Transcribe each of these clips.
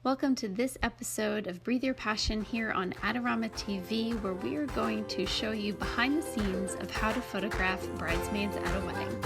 Welcome to this episode of Breathe Your Passion here on Adorama TV, where we are going to show you behind the scenes of how to photograph bridesmaids at a wedding.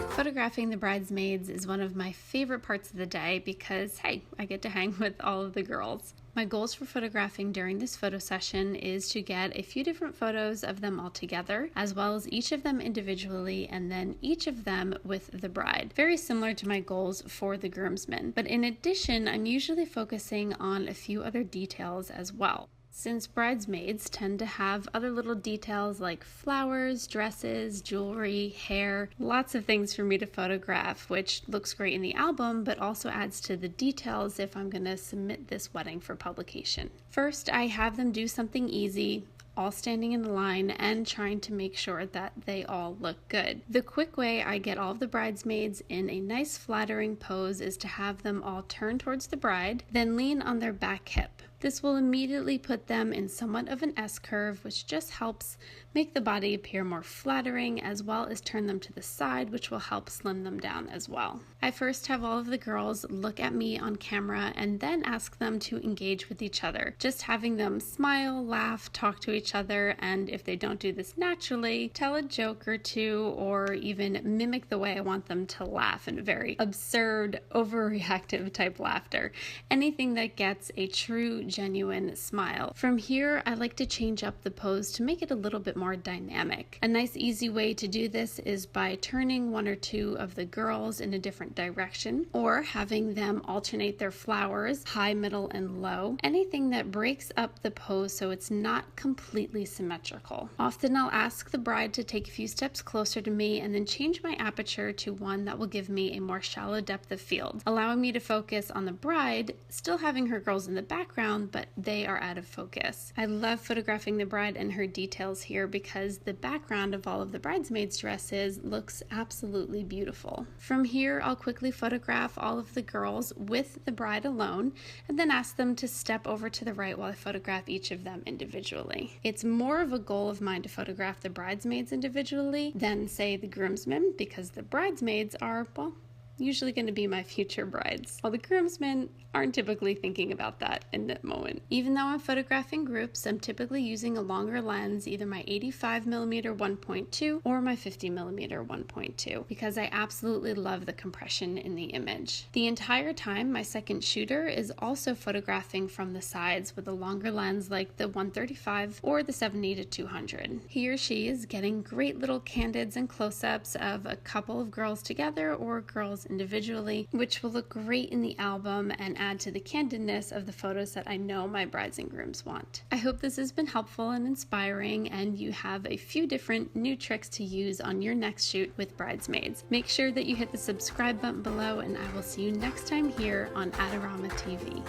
Photographing the bridesmaids is one of my favorite parts of the day because, hey, I get to hang with all of the girls. My goals for photographing during this photo session is to get a few different photos of them all together, as well as each of them individually, and then each of them with the bride. Very similar to my goals for the groomsmen. But in addition, I'm usually focusing on a few other details as well. Since bridesmaids tend to have other little details like flowers, dresses, jewelry, hair, lots of things for me to photograph, which looks great in the album, but also adds to the details if I'm going to submit this wedding for publication. First, I have them do something easy, all standing in a line and trying to make sure that they all look good. The quick way I get all of the bridesmaids in a nice flattering pose is to have them all turn towards the bride, then lean on their back hip. This will immediately put them in somewhat of an S-curve, which just helps make the body appear more flattering, as well as turn them to the side, which will help slim them down as well. I first have all of the girls look at me on camera and then ask them to engage with each other. Just having them smile, laugh, talk to each other, and if they don't do this naturally, tell a joke or two, or even mimic the way I want them to laugh in a very absurd, overreactive type laughter. Anything that gets a true, genuine smile. From here, I like to change up the pose to make it a little bit more dynamic. A nice easy way to do this is by turning one or two of the girls in a different direction, or having them alternate their flowers, high, middle, and low. Anything that breaks up the pose so it's not completely symmetrical. Often I'll ask the bride to take a few steps closer to me and then change my aperture to one that will give me a more shallow depth of field, allowing me to focus on the bride, still having her girls in the background, but they are out of focus. I love photographing the bride and her details here because the background of all of the bridesmaids' dresses looks absolutely beautiful. From here, I'll quickly photograph all of the girls with the bride alone and then ask them to step over to the right while I photograph each of them individually. It's more of a goal of mine to photograph the bridesmaids individually than, say, the groomsmen, because the bridesmaids are, well, usually going to be my future brides, while the groomsmen aren't typically thinking about that in that moment. Even though I'm photographing groups, I'm typically using a longer lens, either my 85mm 1.2 or my 50mm 1.2, because I absolutely love the compression in the image. The entire time, my second shooter is also photographing from the sides with a longer lens like the 135 or the 70-200. He or she is getting great little candids and close-ups of a couple of girls together or girls individually, which will look great in the album and add to the candidness of the photos that I know my brides and grooms want. I hope this has been helpful and inspiring, and you have a few different new tricks to use on your next shoot with bridesmaids. Make sure that you hit the subscribe button below, and I will see you next time here on Adorama TV.